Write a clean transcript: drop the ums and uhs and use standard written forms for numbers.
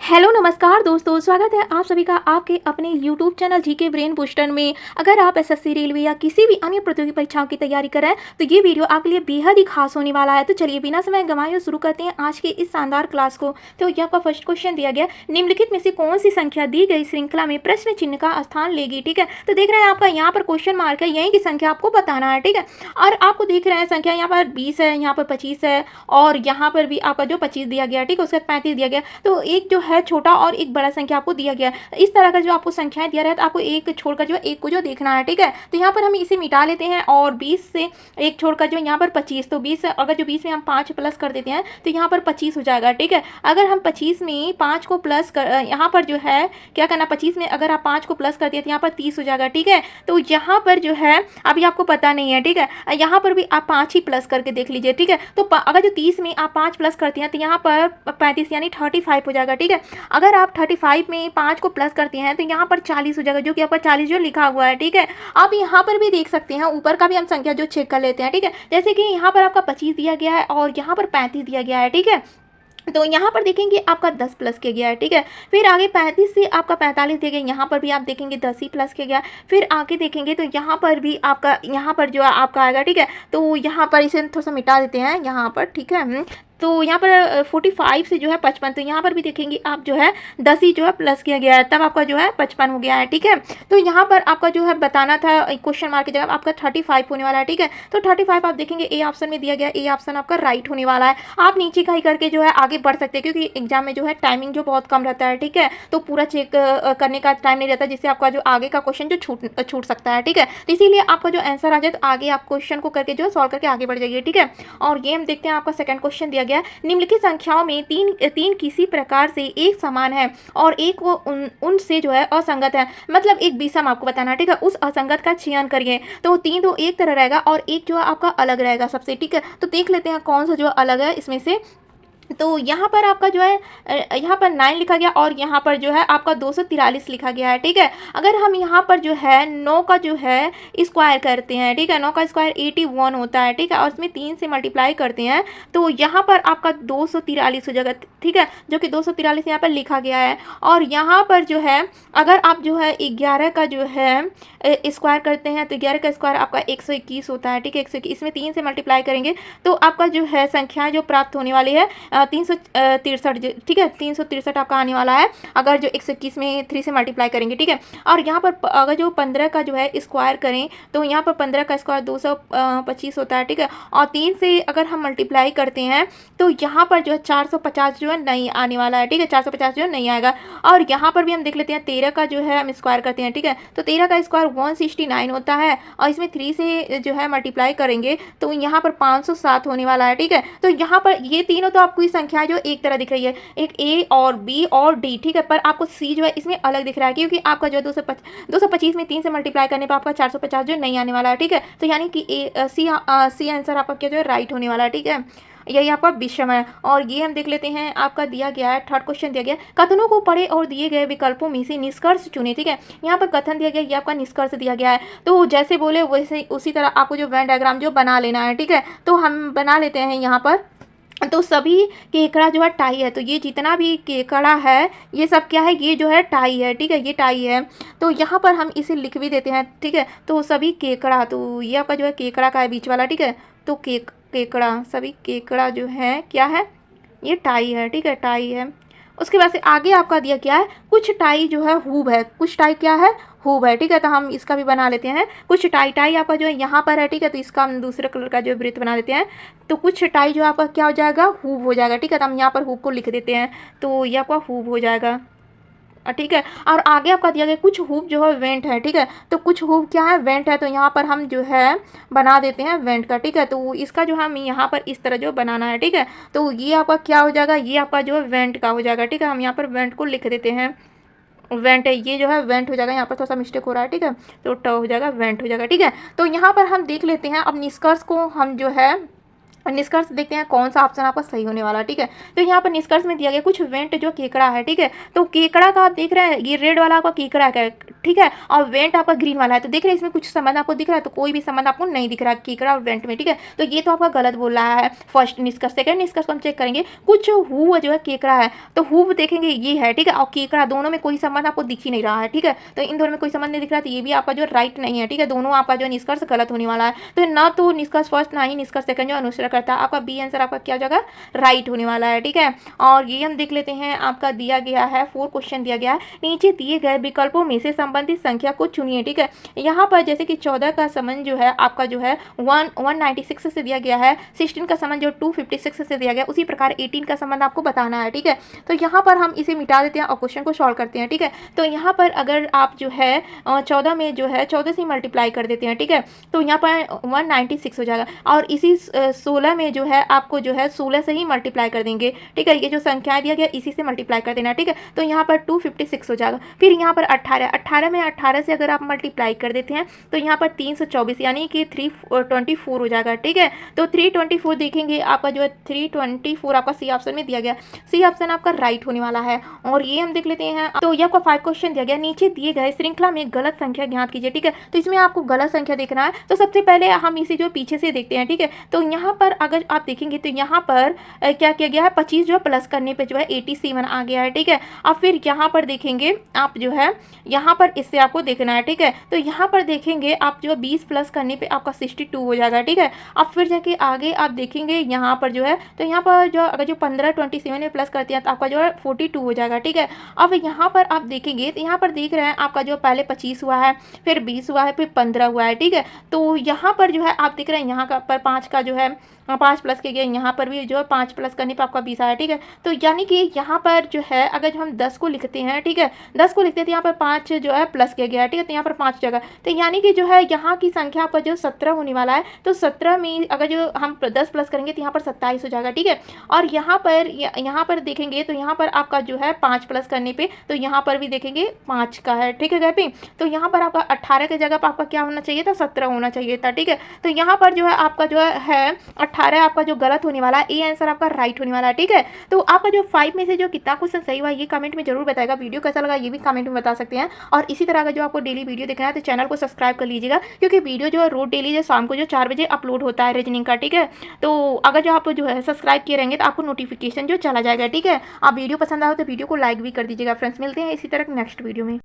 Hello नमस्कार दोस्तों, स्वागत है आप सभी का आपके अपने YouTube channel GK brain booster में। अगर आप एसएससी रेलवे या किसी भी अन्य प्रतियोगी परीक्षाओं की तैयारी कर रहे हैं तो ये वीडियो आपके लिए बेहद ही खास होने वाला है। तो चलिए बिना समय गंवाए शुरू करते हैं आज के इस शानदार क्लास को। तो ये आपका फर्स्ट क्वेश्चन दिया गया, निम्नलिखित में से कौन सी संख्या दी गई श्रृंखला में प्रश्न चिन्ह का स्थान लेगी। ठीक है, तो देख रहे हैं आपका यहाँ पर क्वेश्चन मार्क है, यहीं की संख्या आपको बताना है। ठीक है, और आपको देख रहे हैं संख्या यहाँ पर 20 है, यहाँ पर 25 है और यहाँ पर भी आपका जो 25 दिया गया, ठीक है, उसके बाद 35 दिया गया। तो एक जो है छोटा और एक बड़ा संख्या आपको दिया गया है। इस तरह का जो आपको संख्याएं दिया रहा है तो आपको एक छोड़कर जो एक को जो देखना है। ठीक है, तो यहाँ पर हम इसे मिटा लेते हैं और 20 से एक छोड़कर जो यहाँ पर 25, तो 20 अगर जो 20 में हम 5 प्लस कर देते हैं तो यहाँ पर 25 हो जाएगा। ठीक है, अगर हम 25 में 5 को प्लस कर यहाँ पर जो है क्या करना, 25 में अगर आप 5 को प्लस कर दिए तो यहाँ पर 30 हो जाएगा। ठीक है, तो यहाँ पर जो है अभी आपको पता नहीं है। ठीक है, यहाँ पर भी आप 5 ही प्लस करके देख लीजिए। ठीक है, तो अगर जो 30 में आप 5 प्लस करते हैं तो यहाँ पर 35 यानी 35 हो जाएगा। ठीक है, अगर आप 35 में 5 को प्लस करते हैं तो यहाँ पर 40 हो जाएगा, जो कि आपका 40 जो लिखा हुआ है। ठीक है, आप यहाँ पर भी देख सकते हैं, ऊपर का भी हम संख्या जो चेक कर लेते हैं। ठीक है, जैसे कि यहाँ पर आपका 25 दिया गया है और यहाँ पर 35 दिया गया है। ठीक है, तो यहाँ पर देखेंगे आपका 10 प्लस किया गया है। ठीक है, फिर आगे 35 से आपका 45 दिया गया, यहाँ पर भी आप देखेंगे 10 ही प्लस किया गया। फिर आगे देखेंगे तो यहाँ पर भी आपका यहाँ पर जो आपका आएगा। ठीक है, तो यहाँ पर इसे थोड़ा सा मिटा देते हैं यहाँ पर। ठीक है, तो यहाँ पर 45 से जो है 55, तो यहाँ पर भी देखेंगे आप जो है 10 ही जो है प्लस किया गया है, तब आपका जो है 55 हो गया है। ठीक है, तो यहाँ पर आपका जो है बताना था क्वेश्चन मार्क की जगह आपका 35 होने वाला है। ठीक है, तो 35 आप देखेंगे ए ऑप्शन में दिया गया, ए ऑप्शन आपका राइट होने वाला है। आप नीचे का ही करके जो है आगे बढ़ सकते हैं, क्योंकि एग्जाम में जो है टाइमिंग जो बहुत कम रहता है। ठीक है, तो पूरा चेक करने का टाइम नहीं रहता, जिससे आपका जो आगे का क्वेश्चन जो छूट सकता है। ठीक है, तो इसीलिए आपका जो आंसर आ जाए तो आगे आप क्वेश्चन को करके जो है सॉल्व करके आगे बढ़ जाइए। ठीक है, और ये हम देखते हैं आपका सेकंड क्वेश्चन दिया गया, निम्नलिखित संख्याओं में तीन किसी प्रकार से एक समान है और एक वो उनसे जो है असंगत है। मतलब एक विषम आपको बताना है। ठीक है, उस असंगत का चयन करिए। तो तीन तो एक तरह रहेगा और एक जो है आपका अलग रहेगा सबसे। ठीक है, तो देख लेते हैं कौन सा जो अलग है इसमें से। तो यहाँ पर आपका जो है यहाँ पर 9 लिखा गया और यहाँ पर जो है आपका 243 लिखा गया है। ठीक है, अगर हम यहाँ पर जो है 9 का जो है स्क्वायर करते हैं, ठीक है, 9 का स्क्वायर 81 होता है। ठीक है, और उसमें 3 से मल्टीप्लाई करते हैं तो यहाँ पर आपका 243 हो जाएगा। ठीक है, जो कि 243 यहाँ पर लिखा गया है। और यहाँ पर जो है अगर आप जो है 11 का जो है स्क्वायर करते हैं तो 11 का स्क्वायर आपका 121 होता है। ठीक है, 121 इसमें 3 से मल्टीप्लाई करेंगे तो आपका जो है संख्या जो प्राप्त होने वाली है 363। ठीक है, 363 आपका आने वाला है अगर जो 121 में 3 से मल्टीप्लाई करेंगे। ठीक है, और यहाँ पर अगर जो 15 का जो है स्क्वायर करें तो यहाँ पर 15 का स्क्वायर 225 होता है। ठीक है, और 3 से अगर हम मल्टीप्लाई करते हैं तो यहाँ पर जो है 450 जो है नहीं आने वाला है। ठीक है, 450 जो है नहीं आएगा। और यहाँ पर भी हम देख लेते हैं 13 का जो है हम स्क्वायर करते हैं। ठीक है, तो 13 का स्क्वायर 169 होता है और इसमें 3 से जो है मल्टीप्लाई करेंगे तो यहाँ पर 507 होने वाला है। ठीक है, तो यहाँ पर ये तीनों तो आपको संख्या जो एक तरह दिख रही है, एक ए और बी और डी। ठीक है, पर आपको सी जो है इसमें अलग दिख रहा है, क्योंकि आपका जो है 225 में 3 से मल्टीप्लाई करने पर आपका 450 जो नहीं आने वाला है। ठीक है, तो यानी कि सी आंसर आपका क्या जो है राइट होने वाला है। ठीक है, यही आपका विषम है। और ये हम देख लेते हैं आपका दिया गया है थर्ड क्वेश्चन दिया गया, कथनों को पढ़े और दिए गए विकल्पों में से निष्कर्ष चुने। ठीक है, यहाँ पर कथन दिया गया, ये आपका निष्कर्ष दिया गया है। तो जैसे बोले वैसे उसी तरह आपको जो वेन डायग्राम जो बना लेना है। ठीक है, तो हम बना लेते हैं यहाँ पर। तो सभी केकड़ा जो है टाई है, तो ये जितना भी केकड़ा है ये सब क्या है, ये जो है टाई है। ठीक है, ये टाई है। तो यहाँ पर हम इसे लिख भी देते हैं। ठीक है, तो सभी केकड़ा, तो ये आपका जो है केकड़ा का है बीच वाला। ठीक है, तो केकड़ा सभी केकड़ा जो है क्या है, ये टाई है। ठीक है, टाई है। उसके बाद से आगे आपका दिया क्या है, कुछ टाई जो है हूब है, कुछ टाई क्या है, हूब है। ठीक है, तो हम इसका भी बना लेते हैं। कुछ टाई आपका जो है यहाँ पर है। ठीक है, तो इसका हम दूसरे कलर का जो है वृत्त बना देते हैं। तो कुछ टाई जो आपका क्या हो जाएगा, हूब हो जाएगा। ठीक है, तो हम यहाँ पर हूब को लिख देते हैं, तो ये आपका हूब हो जाएगा। ठीक है, और आगे आपका दिया गया कुछ हूब जो है वेंट है। ठीक है, तो कुछ हूब क्या है, वेंट है, तो यहाँ पर हम जो है बना देते हैं वेंट का। ठीक है, तो इसका जो हम यहाँ पर इस तरह जो बनाना है। ठीक है, तो ये आपका क्या हो जाएगा, ये आपका जो है वेंट का हो जाएगा। ठीक है, हम यहाँ पर वेंट को लिख देते हैं, वेंट है, ये जो है वेंट हो जाएगा। यहाँ पर थोड़ा सा मिस्टेक हो रहा है। ठीक है, तो ट हो जाएगा वेंट हो जाएगा। ठीक है, तो यहाँ पर हम देख लेते हैं अब निष्कर्ष को हम जो है और निष्कर्ष देखते हैं कौन सा ऑप्शन आपका सही होने वाला है। ठीक है, तो यहाँ पर निष्कर्ष में दिया गया कुछ वेंट जो केकड़ा है। ठीक है, तो केकड़ा का आप देख रहे हैं, ये रेड वाला आपका केकड़ा का है। ठीक है, और वेंट आपका ग्रीन वाला है। तो देख रहे हैं इसमें कुछ संबंध आपको दिख रहा है, तो कोई भी संबंध आपको नहीं दिख रहा है केकड़ा और वेंट में। ठीक है, तो ये तो आपका गलत बोल रहा है फर्स्ट निष्कर्ष। सेकंड निष्कर्ष को हम चेक करेंगे, कुछ हूव जो है केकड़ा है, तो हूव देखेंगे ये है। ठीक है, और केकड़ा दोनों में कोई संबंध आपको दिख ही नहीं रहा है। ठीक है, तो इन दोनों में कोई संबंध नहीं दिख रहा, तो ये भी आपका जो राइट नहीं है। ठीक है, दोनों आपका जो निष्कर्ष गलत होने वाला है। तो ना तो निष्कर्ष फर्स्ट ना ही निष्कर्ष सेकंड जो अनुसरण करता है, आपका बी आंसर आपका क्या हो जाएगा, राइट होने वाला है। ठीक है, और ये हम देख लेते हैं, आपका दिया गया है 4 क्वेश्चन दिया गया है। नीचे दिए गए विकल्पों में से संबंधित संख्या को चुनिए। ठीक है, यहाँ पर जैसे कि 14 का संबंध जो है आपका जो है 196 से दिया गया है, 16 का संबंध जो 256 से दिया गया, उसी प्रकार 18 का संबंध आपको बताना है। ठीक है, तो यहाँ पर हम इसे मिटा देते हैं और क्वेश्चन को सॉल्व करते हैं। ठीक है, तो यहाँ पर अगर आप जो है 14 में जो है 14 से मल्टीप्लाई कर देते हैं। ठीक है, तो यहाँ पर 196 हो जाएगा, और इसी 16 में जो है आपको जो है 16 से ही मल्टीप्लाई कर देंगे। ठीक है, ये जो संख्या दिया गया इसी से मल्टीप्लाई कर देना। ठीक है, तो यहाँ पर 256 हो जाएगा। फिर यहाँ पर 18 में 18 से अगर आप मल्टीप्लाई कर देते हैं तो यहाँ पर 324 यानी कि 324 हो जाएगा। ठीक है, तो 324 देखेंगे आपका जो है 324 आपका सी ऑप्शन में दिया गया, सी ऑप्शन आपका राइट होने वाला है। और ये हम देख लेते हैं, तो ये आपका 5 क्वेश्चन दिया गया, नीचे दिए गए श्रृंखला में गलत संख्या ज्ञात कीजिए। ठीक है, तो इसमें आपको गलत संख्या देखना है। तो सबसे पहले हम इसे जो पीछे से देखते हैं। ठीक है, तो यहाँ पर अगर आप देखेंगे तो यहाँ पर क्या किया गया है, 25 जो प्लस करने पे जो है 87 आ गया है। ठीक है, अब फिर यहाँ पर देखेंगे आप जो है यहाँ पर इससे आपको देखना है। ठीक है, तो यहाँ पर देखेंगे आप जो 20 प्लस करने पे आपका 62 हो जाएगा। ठीक है, अब फिर जाके आगे आप देखेंगे यहाँ पर जो है, तो यहाँ पर जो अगर जो 15 27 में प्लस करते हैं तो आपका जो है 42 हो जाएगा। ठीक है, अब यहाँ पर आप देखेंगे तो यहाँ पर देख रहे हैं आपका जो पहले 25 हुआ है, फिर 20 हुआ है, फिर 15 हुआ है। ठीक है, तो यहाँ पर जो है आप देख रहे हैं यहाँ का पर 5 का जो है 5 प्लस के गया, यहाँ पर भी जो है 5 प्लस करने पर आपका 20 आया। ठीक है, तो यानी कि यहाँ पर जो है अगर जो हम 10 को लिखते हैं, ठीक है 10 को लिखते हैं तो यहाँ पर 5 जो है प्लस किया गया है। ठीक है, तो यहाँ पर 5 जगह, तो यानी कि जो है यहाँ की संख्या आपका जो 17 होने वाला है। तो 17 में अगर जो हम 10 प्लस करेंगे तो यहाँ पर 27 हो जाएगा। ठीक है, और यहाँ पर देखेंगे तो यहाँ पर आपका जो है 5 प्लस करने पे तो यहाँ पर भी देखेंगे 5 का है। ठीक है घर पे, तो यहाँ पर आपका 18 की जगह पर आपका क्या होना चाहिए था, 17 होना चाहिए था। ठीक है, तो यहाँ पर जो है आपका जो है 18 आपका जो गलत होने वाला है, ए आंसर आपका राइट होने वाला है। ठीक है, तो आपका जो 5 में से जो कितना क्वेश्चन सही हुआ ये कमेंट में जरूर बताएगा। वीडियो कैसा लगा ये भी कमेंट में बता सकते हैं। और इसी तरह का जो आपको डेली वीडियो देखना है तो चैनल को सब्सक्राइब कर लीजिएगा, क्योंकि वीडियो जो है रोज डेली जो शाम को जो 4 बजे अपलोड होता है रीजनिंग का। ठीक है, तो अगर जो आप जो है सब्सक्राइब किए रहेंगे तो आपको नोटिफिकेशन जो चला जाएगा। ठीक है, आप वीडियो पसंद आए तो वीडियो को लाइक भी कर दीजिएगा। फ्रेंड्स मिलते हैं इसी तरह नेक्स्ट वीडियो में।